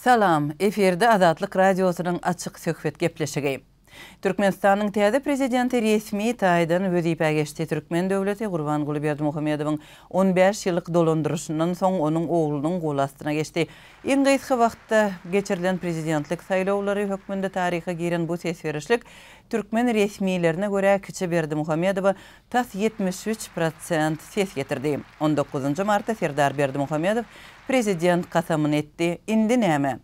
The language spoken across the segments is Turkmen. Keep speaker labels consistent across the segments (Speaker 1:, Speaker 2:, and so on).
Speaker 1: Salam, efirde Azatlyk Radiosynyň açyk söhbet gepleşigi. Türkmenistanyň täze prezidenti resmi taýdan wezipä geçdi. Türkmen döwleti Gurbanguly Berdimuhammedowyň 15 ýyllyk dolandyrışyndan soň onuň oglunyň gol astyna geçdi. Iň gysga wagtda geçirilen prezidentlik saýlawlary hökmünde taryha giren bu sesverişlik Türkmen resmilerine göre kiçi Berdimuhammedow tas 73% ses getirdi. 19 martda Serdar Berdimuhammedow prezident kasamyny etdi. Indi näme?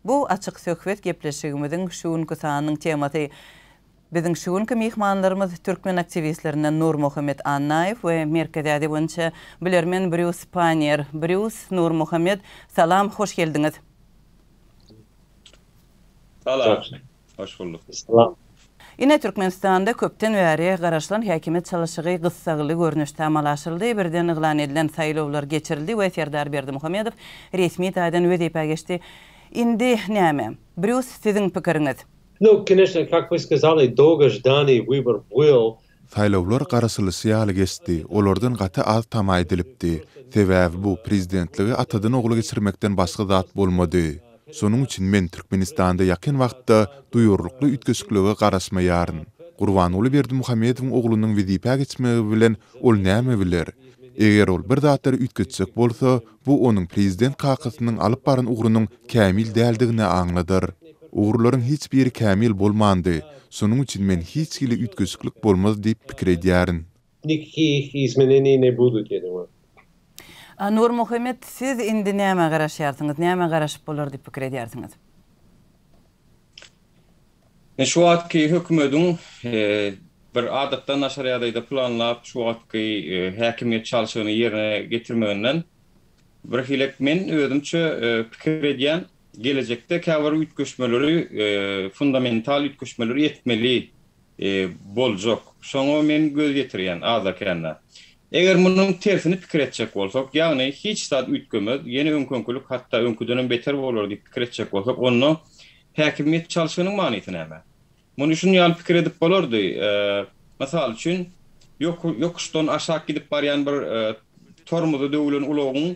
Speaker 1: Bu açık söhbet gepleşigimizin şuňky sanynyň temasy. Biziň şuňky mehmanlarymyz Türkmen aktivistlerinden Nur Muhammed Annayew we Merkez Adi boýunça bilermen Bruce Panier. Bruce, Nur Muhammed, salam, hoş geldiňiz.
Speaker 2: Salam, hoş bulduk.
Speaker 3: Salam.
Speaker 1: Ine Türkmenistanda köpden bäri garaşlan häkimet çalyşygy gyssagyly görnüşde amalaşyldy. Birden yglan edilen saýlawlar geçirildi we Serdar Berdimuhammedow resmi taýdan wezipä geçdi. Indi näme? Bruce, siziň pikiriňiz?
Speaker 3: No, конечно, как вы сказали, долгожданный выбор был.
Speaker 4: Saýlawlar garaşylysy ýaly geçdi. Olardan gaty az tama edilipdi. Sebäbi bu prezidentligi atadan ogly geçirmekden başga zat bolmady. Sonuň üçin men Türkmenistanda ýakyn wagtda duýurlukly ütgeşiklige garaşmaýaryn. Gurbanguly Berdimuhammedowyň oglunyň wezipä geçmegi bilen ol näme biler? Eger ol bir zatary ütgeçsek bolsa, bu onuň prezident kakasynyň alyp baran ugrunyň kämil däldigini aňladyr. Ugurlaryň hiç biri kämil bolmandy. Sonuň üçin men hiç kili ütgeşiklik bolmaz diýip pikir edýärin.
Speaker 3: Никаких изменений не будут, я думаю.
Speaker 1: Nur Muhammed, siz indi näme garaşýarsyňyz? Näme garaşyp bolar diýip pikir edýärsiňiz?
Speaker 2: Şu wagtky hökümetiň bir adatdan naşar ýagdaýda planlap şu wagtky häkimiýet çalyşygyny ýerine getirmegenden bir hilek men özümçe pikir edýän gelecekde käwir ütgeşmeleri fundamental ütgeşmeleri etmeli boljak. Şoňa men göz getirýän azakanda. Eger munyň tersini pikir etjek bolsak, ýagny hiç zat ütgemez, ýene öňkünkilik hatda öňküden beter bolar diýip pikir etjek bolsak, onu häkimiýet çalyşygynyň manyty näme? Muny şunu ýaly pikir edip bolardy. Masal üçin ýokuşdan aşağı gidip barýan bir tormuzy döwlen ulagyň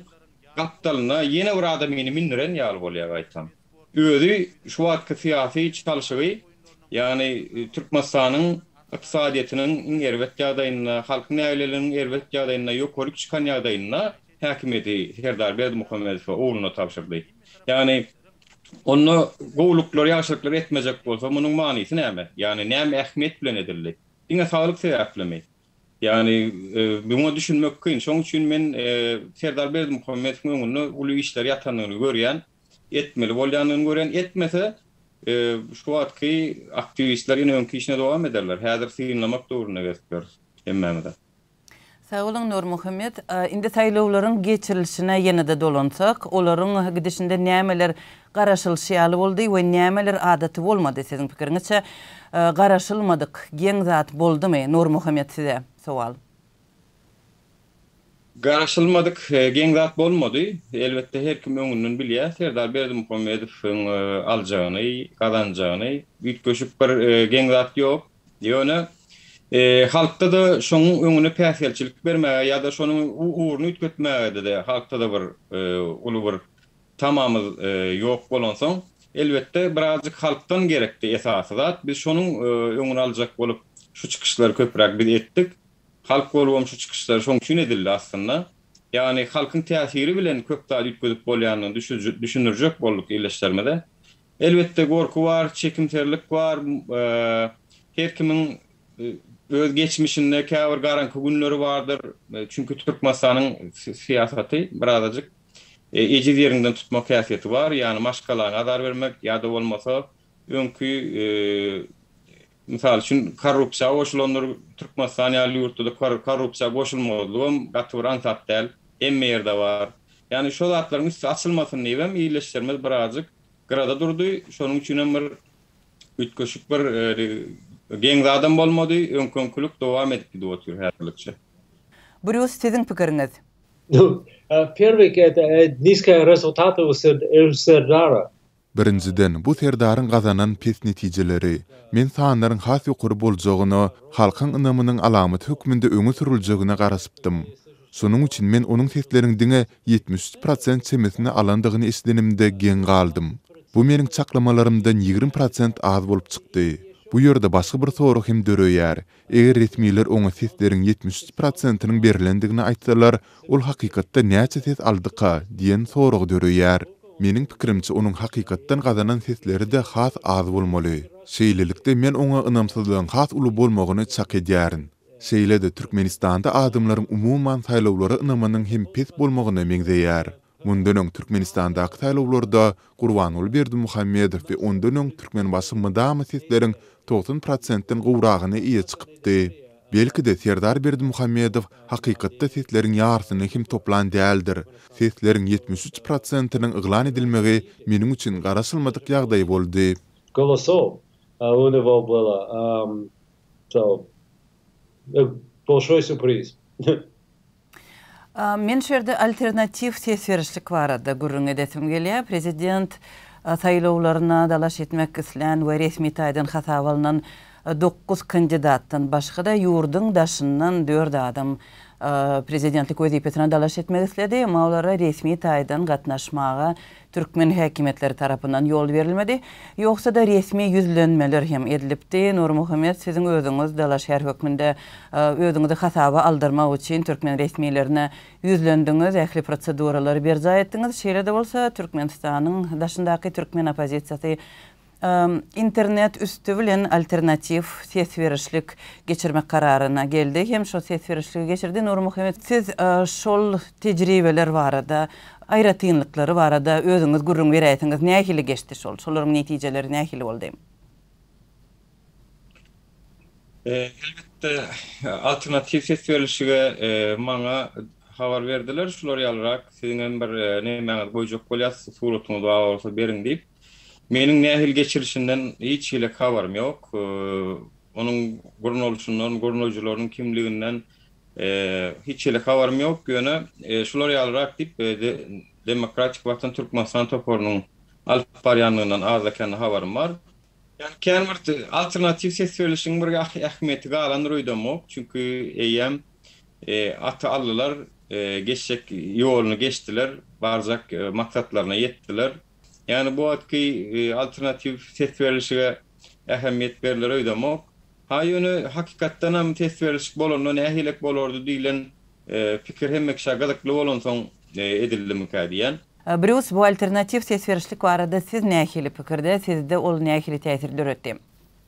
Speaker 2: gapdalyna ýene bir adamyny mindiren ýaly bolýar aýtsam. Özü şu wagtky syýasy çalyşygy, ýani Türkmenistanyň iqtisadiýetiniň erwet ýagdaýyna, halkyň näleleriniň erwet ýagdaýyna ýokaryk çykan ýagdaýyna häkimiýeti Serdar Berdimuhammedow ogluny tapşyrdy. Ýani onu gowluklar, ýaşlyklar etmejek bolsa, munyň manysy näme? Ýani näme ähmiýet bilen edildi? Diňe saglyk sebäplenmi? Ýani bunu düşünmek kyn. Şoň üçin men Serdar Berdimuhammedowyň öňünde uly işler ýatanyny görýän, etmeli bolýanyny görýän, etmese şu wagtky aktivistler ýene öňki işine dowam ederler. Häzir synlamak dogruny geçler. Hemmemde.
Speaker 1: Sağ olun Nur Muhammed. Indi saýlawlaryň geçirilişine ýene-de dolansak, olaryň gidişinde nämeler garaşylşýaly boldy we nämeler adaty bolmady siziň pikiriňizçe? Garaşylmadyk, geň zat boldymy? Nur Muhammed, size sowal.
Speaker 2: Garaşylmadyk, geň zat bolmady. Elbetde her kim öňünden bilýär, Serdar Berdimuhammedowyň aljagyny, gazanjagyny, ütgeşip bir geň zat ýok. Ýöne halkta da şonuň öňüne päsgelçilik bermäge ýa-da şonuň uğruny ütgetmäge de halkta da bir uly bir tamamy ýok bolansoň, elbetde birazcık halktan gerekdi esasy zat. Biz şonuň öňüne aljak bolup şu çykyşlary köpräk biz etdik. Halk bolubam şu çykyşlary şoň üçin edildi aslında. Ýani halkyň täsiri bilen köp zat ütgedip bolýanyny düşünürjek bolduk ýerleşdirmede. Elbetde gorku bar, çekimserlik bar, her kimiň öz geçmişinde käwir garanky günleri bardyr. Çünkü Türkmenistanyň siýasaty birazajyk ejiz ýerinden tutmak häsiýeti bar. Ýani maşgalaryna azar bermek ýa-da bolmasa öňkü misal üçin korrupsiýa goşulanlar Türkmenistan ýaly ýurtda korrupsiýa goşulmagy gaty bir ansat däl, emme ýerde bar. Ýani şol zatlaryň üstü açylmasyny diýip ýerleşdirmez birazajyk grada durdy. Şonuň üçin hem bir ütgeşik bir geň adam bolmady, öňkünkilik dowam edip gidiyor häzirlikçe.
Speaker 1: Bruce, siziň pikiriňiz?
Speaker 3: Ну, первый это низкие результаты у Сerdara.
Speaker 4: Birinciden bu Serdaryň gazanan pes netijeleri, men sanlaryň has ýokary boljagyny, halkyň ynamynyň alamaty hökmünde öňe süriljegiне garaşypdym. Sonuň üçin men onuň sesleriň diňe 73% semesini alandygyny eslenimde geň galdym. Bu meniň çaklamalarymdan 20% az bolup çykdy. Bu ýerde başga bir soru hem döreýär. Eger resmiler oňa sesleriň 73%-nyň berilendigini aýtsalar, ol hakykatda näçe ses aldyka diýen soru döreýär. Meniň pikirimçe onuň hakykatdan gazanan sesleri de has az bolmaly. Şeýlelikde men oňa ynamsyzlygyň has uly bolmagyny çak edýärin. Şeýlede Türkmenistanda adamlaryň umuman saýlawlara ynamanyň hem pes bolmagyna meňzeýär. Mundan öň Türkmenistandaky saýlawlarda Gurbanuly Berdimuhammedow we ondan öň Türkmen basymynda sesleriň 90%-den gowragyny iýe çykypdy. Belki de Serdar Berdimuhammedow hakykatda sesleriň ýarsyny hem toplan däldir. Sesleriň 73%-nyň yglan edilmegi meniň üçin garaşylmadyk ýagdaý boldy.
Speaker 3: Голосов у него было большой сюрприз.
Speaker 1: Men şerde alternativ ses verişlik barada gurrun edetim gelýär. Prezident saýlawlaryna dalaş etmek islen we resmi taýdan hasap alynan 9 kandidatdan başga da ýurdun daşyndan 4 adam prezidentlik wezipetine dalaş etmek isledi. Ama olara resmi taýdan gatnaşmaga Türkmen häkimetleri tarapyndan ýol berilmedi. Ýoksa da resmi ýüzlenmeler hem edilipdi. Nur Muhammed, siziň özüňiz dalaş her hökmünde özüňizi hasaba aldyrmak üçin Türkmen resmilerine ýüzlendiňiz, ähli proseduralar berza etdiňiz. Şeýle de bolsa Türkmenistanyň daşyndaky Türkmen opozisiýasy internet üstü bilen alternativ ses verişlik geçirmek kararyna geldi. Hem şo ses verişligi geçirdi. Nur Muhammed, siz şol tejribeler barada, aýratynlyklary barada özüňiz gurrun beräýtiňiz. Nähili geçdi şol? Şolaryň netijeleri nähili boldy?
Speaker 2: Elbette alternativ ses verişige maňa habar berdiler. Şolary ýalyrak siziň bir näme goýjak bolýar, suratynı da bolsa beriň diýip. Meniň nähil geçirişinden hiç ile habarym ýok. Onuň gurrun oluşundan, gurrunojularyň kimliginden hiç ile habarym ýok. Ýöne şolary ýalyrak diýip Demokratik Watan Türkmenistan toporunyň alyp barýanlygyndan az eken habarym bar. Yani känbir alternativ ses verişiň bir ähmiýeti galan roýdamok. Çünki eýem ata allylar geçecek ýoluny geçdiler, barzak maksatlaryna ýetdiler. Yani bu atky alternativ ses verişige ähmiýet beriler öýdamok. Ha ýöne hakykatdan hem ses verişik bolanda nähilek bolardy diýilen pikir hemmek şagadykly bolan soň edildi diýen.
Speaker 1: Bruce, bu alternativ ses verişlik barada siz nähili pikirde, sizde ol nähili täsir döretdi?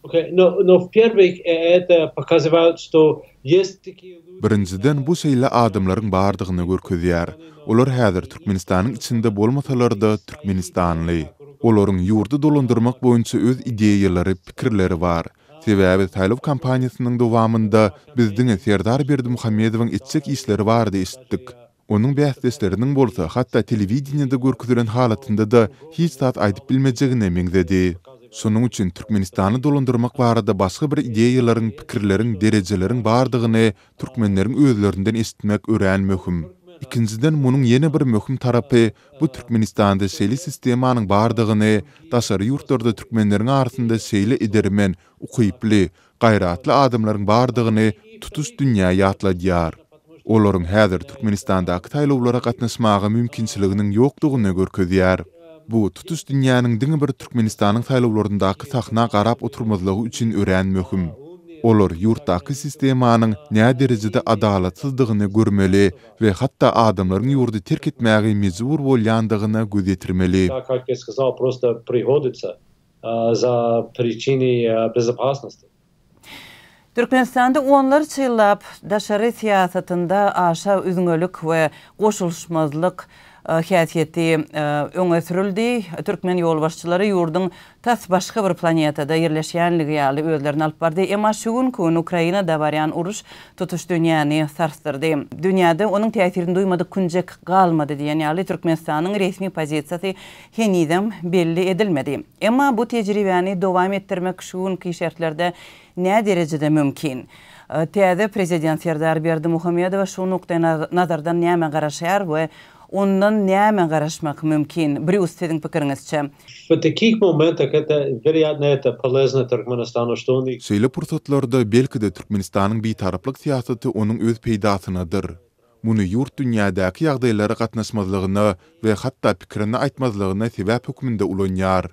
Speaker 3: Okay, no в первых это показывает, что есть такие люди.
Speaker 4: Birinciden bu şeýle adamlaryň bardygyny görkezýär. Olar häzir Türkmenistanyň içinde bolmasalar-da Türkmenistanly. Olaryň ýurdu dolandyrmak boýunça öz ideýalary, pikirleri bar. Sebäbi saýlaw kampaniýasynyň dowamında bizdiň Serdar Berdimuhammedowyň etjek işleri bardy eşitdik. Onuň bäsleşleriniň bolsa hatda telewizionyada görkezilen halatynda da hiç zat aýdyp bilmejegine meňzedi. Şonuň üçin Türkmenistany dolandyrmak barada başga bir ideýalaryň, pikirleriň, derejeleriň bardygyny türkmenleriň özlerinden eşitmek ören möhüm. İkinciden munyň ýene bir möhüm tarapy bu Türkmenistanda şeýle sistemanyň bardygyny daşary ýurtlarda türkmenleriň arasynda şeýle edermen, ukyply, gaýratly adamlaryň bardygyny tutuş dünýä ýatladýar. Olaryň häzir Türkmenistandaky saýlawlara gatnaşmagy mümkinçiliginiň ýokdugyny görkezýär. Bu tutuş dünýäniň diňe bir Türkmenistanyň saýlawlaryndaky sahna garap oturmazlygy üçin ören möhüm. Olar ýurtdaky sistemanyň näme derejede adalatsyzdygyny görmeli we hatda adamlaryň ýurdu terk etmäge mejbur bolýandygyny gözetirmeli.
Speaker 3: Так, как я сказал, просто приходится за причины безопасности.
Speaker 1: Türkmenistanda onlarca ýyllap daşary siýasatynda aşa üzüňölük we goşulşmazlyk häsiýeti öňe sürildi. Türkmen ýolbaşçylary ýurduň tas başga bir planetada ýerleşýänligi ýaly özlerini alyp bardy. Emma şu gün Ukrainada barýan uruş tutuş dünýäni sarstyrdy. Dünýäde onuň täsirini duýmadyk günjek galmady diýen ýaly Türkmenistanyň resmi pozisiýasy henüzem belli edilmedi. Emma bu tejribäni dowam etdirmek şu günki şertlerde ne derecede mümkin? Täze prezident Serdar Berdimuhammedow şu nukdaýy nazardan näme garaşýar we ondan näme garaşmak mümkin? Bir sizin pikiriňizçe.
Speaker 3: В таких моментах это, вероятно, это полезно Türkmenistan'a, что он...
Speaker 4: Şeýle pursatlarda belki de Türkmenistanyň bitaraplyk siýasaty onuň öz peýdasynadyr. Muny ýurt dünýädäki ýagdaýlara gatnaşmazlygyna we hatda pikirini aýtmazlygyna sebäp hökmünde ulanýar.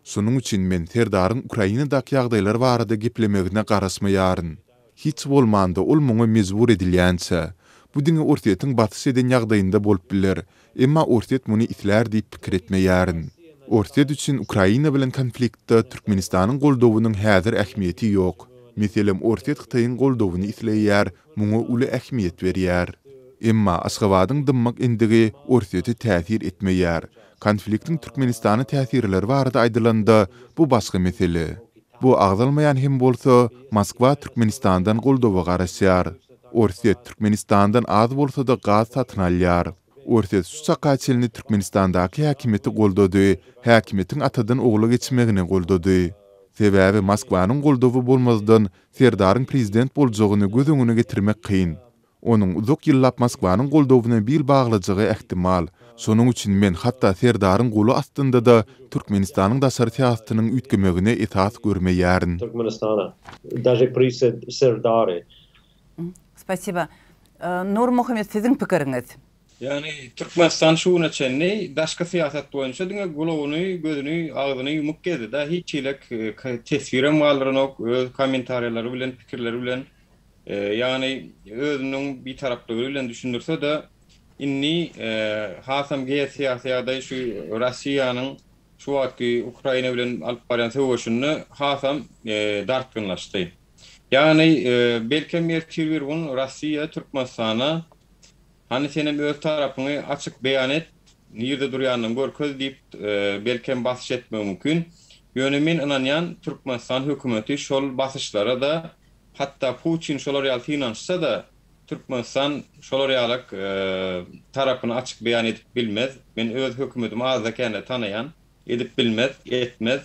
Speaker 4: Sonun üçin men Serdaryň Ukrainadaky ýagdaýlar barada geplemegine garasmaýaryn. Hiç bolmanda ol muňa mezbur edilýänse, bu diňe ortaýetin batys eden ýagdaýynda bolup biler, emma ortaýet muny itler diýip pikir etmeýäryn. Ortaýet üçin Ukraina bilen konfliktde Türkmenistanyň goldawynyň häzir ähmiýeti ýok. Meselem ortaýet Hytaýyň goldawyny itleýär, muňa uly ähmiýet berýär. Emma Aşgabatyň dymmak endigi ortaýety täsir etmeýär. Konfliktin Türkmenistany täsirleri barada aýdylanda bu başga mesele. Bu agdalmayan hem bolsa Moskwa Türkmenistandan goldawy garaşýar. Ortaýet Türkmenistandan az bolsa da gaz satyn alýar. Ortaýet şu çakaçylyny Türkmenistandaky häkimeti goldady, häkimetiň atadan ogla geçmegine goldady. Sebäbi Moskwanyň goldawy bolmazdan Serdaryň prezident boljagyny göz öňüne getirmek kyn. Onuň uzak ýyllap Moskwanyň goldawyna bil baglajagy ähtimal. Şonuň üçin men hatda Serdaryň goly astynda da Türkmenistanyň daşary siýasatynyň ütkemegine itaat görmeýärin.
Speaker 3: Türkmenistana, даже при Сердаре.
Speaker 1: Спасибо. Nur Muhammed, siziň pikiriňiz?
Speaker 2: Yani Türkmenistan şuna çenni daşka siýasat boýunça diňe gulawyny, gözüni, agzyny ýumuk gezdi da hiç ilek tesvirem balryny öz kommentariýalary bilen, pikirleri bilen yani özüniň bir taraplygy bilen düşündirse de inni hasam geýsiýasyada şu Russiýanyň şu wagtky Ukraina bilen alyp barýan söwüşini hasam dartgynlaşdy. Yani belki bir gün Russiýa Türkmenistana hani senin öz tarapyny açyk beýan et, nirde durýanyň görköz diýip belki basyş etmek mümkin. Ýöne men inanýan Türkmenistan hökümeti şol basyşlara da hatta Putin şolar ýaly finansça da Türkmenistan şolar ýalyk tarapyny açyk beýan edip bilmez. Men öz hökümetimi azda kende tanaýan, edip bilmez, etmez.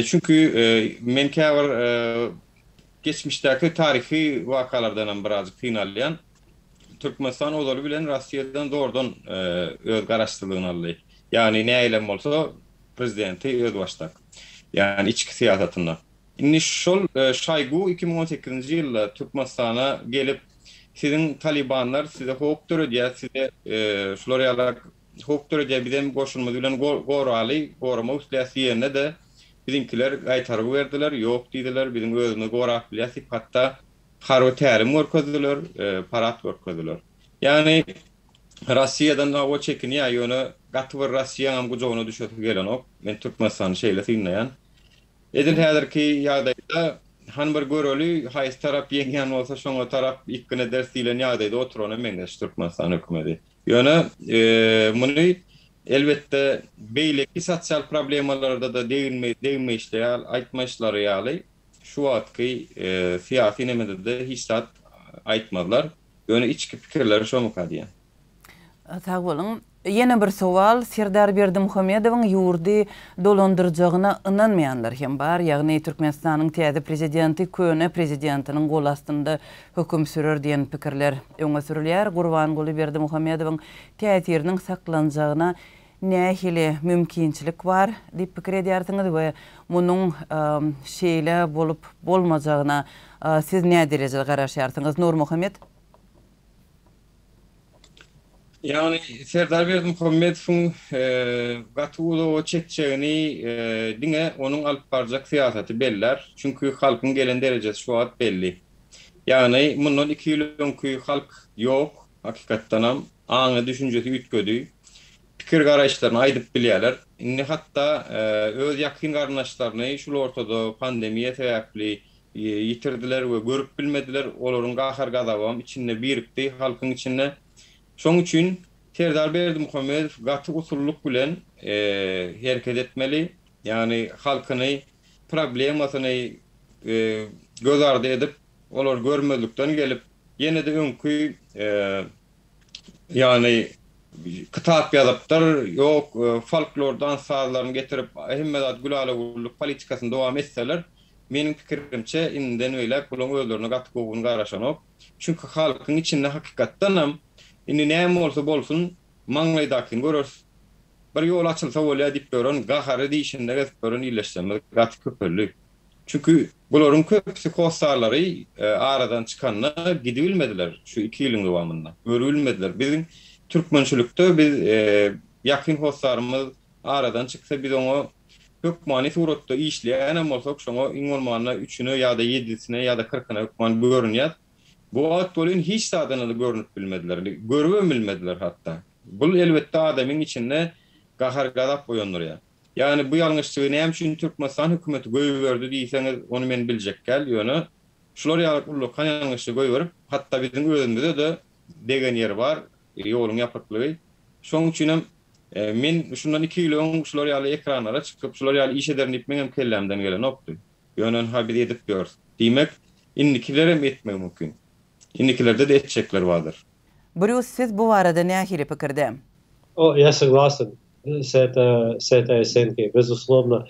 Speaker 2: Çünkü men käbir geçmişdäki tarihi wakalardan birazcık finalleyen Türkmenistan olary bilen Russiýadan doğrudan öz garaşdyrlygyny aldy. Yani näýlem bolsa prezidenti öz başdak. Yani içki siýasatynda. Inni şol Şoygu 2018-nji ýylda Türkmenistana gelip sizin Talibanlar size hok törediýär, size şolar ýaly hok törediýär bizem goşulmaz bilen goraly, gorama uslasy ýerine de bizimkiler gaýtargy berdiler, ýok diýdiler, bizim özüni gorap bilýäsip hatda harby tärim görkezdiler, parat görkezdiler. Yani Russiýadan o çekinýär ýöne gatwyr Russiýanyň gujogyna düşüp gelen ok. Men Türkmenistany şeýle synlaýan. Edil häzirki ýagdaýda han bir göreli haýsy tarap ýeňän bolsa şoňa tarap ikkine ders diýilen ýagdaýda oturan meňdeş Türkmenistan hökümeti. Ýöne muny elbette beýleki sosial problemalarda da değinmeýişler, aýtmaýşlary ýaly şu wagtky siýasy nemede de hiç zat aýtmadylar. Ýöne içki pikirleri şoňa kadýan.
Speaker 1: Sag bolun. Yine bir sowal, Serdar Berdimuhammedowyň ýurdy dolandyrjagyna inanmaýanlar hem bar. Ýagny Türkmenistanyň täze prezidenti köne prezidentiniň gol astynda höküm sürer diýen pikirler öňe sürilýär. Gurbanguly Berdimuhammedowyň täsiriniň saklanjagyna nähili mümkinçilik bar diýip pikir edýärsiňiz we munyň şeýle bolup bolmajagyna siz näme derejede garaşýarsyňyz Nur Muhammed?
Speaker 2: Yani Serdar Berdimuhammedowyň gatyly o çekçegini diňe onuň alyp barjak siýasaty beller. Çünkü halkyň gelen derejesi şu wagt belli. Yani mundan 2 ýyl öňkü halk ýok, hakykatdan ham aňy düşünjesi ütgödi. Pikir garaşlaryny aýdyp bilýärler. Indi hatda öz ýakyn garnaşlaryny şol ortada pandemiýa sebäpli ýitirdiler we görüp bilmediler. Olaryň gahar gadawam içinde birikdi, halkyň içinde. Şoň üçin Serdar Berdimuhammedow gaty usulluk bilen hereket etmeli. Yani halkyny problemasyny göz ardy edip, olar görmezlikden gelip ýene-de öňkü yani kitap ýazypdyr, ýok folklor danslaryny getirip hemmedat gülalawluk politikasyny dowam etseler, meniň pikirimçe inden öýle bulan özlerine gaty gowy garaşan ok. Çünkü halkyň içinde hakykatdan ham indi näme bolsa bolsun maňlaýdakyny görür. Bir ýol açylsa bolýar diýip görün, gahary diýişinde gören ýyleşdirme gaty köpürlük. Çünkü bularyň köpüsi hosarlary aradan çykanyna gidibilmediler şu 2 ýylyň dowamında. Görülmediler. Bizim Türkmençilikde biz ýakyn hosarymyz aradan çyksa biz oňa hökmany suratda işleýän bolsak, şoňa iň bolmanda 3-üne ýa-da 7-sine ýa-da 40-yna hökman görünýär. Bu wagt bolyn hiç sadyna da görünüp bilmediler, görüp bilmediler hatda. Bu elbetde adamyň içinde gahar gadap boýandyr. Yani bu ýalňyşlygy näme üçin Türkmenistan hökümeti goýberdi diýseňiz, onu men biljek gel ýöne. Şular ýaly ýalňyşlygy goýberip, hatda biziň özümizde de degen yer bar, ýoluň ýapyklygy. Şoň üçin men şundan 2 ýyl şular ýaly ekranlara çykyp, şular ýaly iş ederini etmeňem kellemden gelen opdy. Ýönen haber edip gör. Diýmek, indikilerem etmek mümkin. İndikilerde de etçekler vardır.
Speaker 1: Bruce, siz bu arada nähili pikirde?
Speaker 3: Я согласен с этой оценкой, безусловно.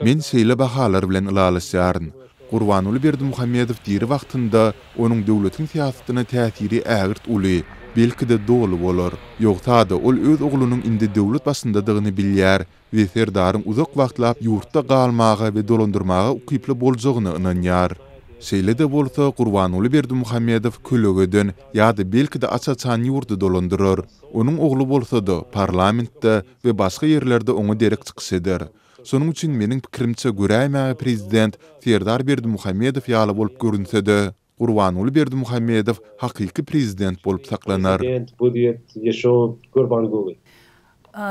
Speaker 4: Men seýle bahalar bilen ılalaşýaryn. Gurbanuly Berdimuhammedow diri wagtynda onuň döwletiň siýasatyna täsiri ägirt uly, belki de dolu bolar. Ýogsa da ol öz oglunyň indi döwlet başyndadygyny bilýär we serdaryň uzak wagtlap ýurtda galmagy we dolandyrmagy ukyply boljagyny ynanýar. Şeýle de bolsa Gurbanuly Berdimuhammedow kölögeden ýa-da belki de açaçan ýurtda dolandyrar. Onuň oglu bolsa da parlamentde we başga ýerlerde oňa derek çykyş eder. Sonuň üçin meniň pikirimçe göräýmäge prezident Serdar Berdimuhammedow ýaly bolup görünse-de, Gurbanuly Berdimuhammedow hakyky prezident bolup saklanar.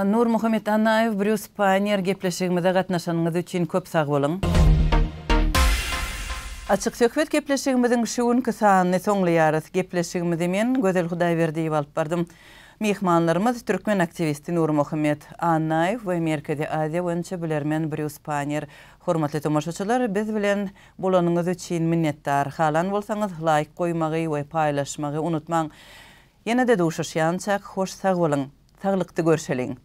Speaker 1: Nur Muhammed Annaýew, Bruce Panier gepleşigimizde gatnaşanyňyz üçin köp sag bolun. Açık söhbet gepleşigimiziň şu günkü sanyny soňlaýarys. Gepleşigimizi men Gözel Hudaýberdi alyp bardym. Mehmanlarymyz türkmen aktivisti Nur Muhammed Annaýew we Merkezi Aziýa boýunça bilermen Bruce Panier. Hormatly tomoşaçylar, biz bilen bolanyňyz üçin minnetdar. Halan bolsaňyz like goýmagy we paýlaşmagy unutmaň. Ýene-de duşuşýançak hoş sag bolun. Saglykdy görşeliň.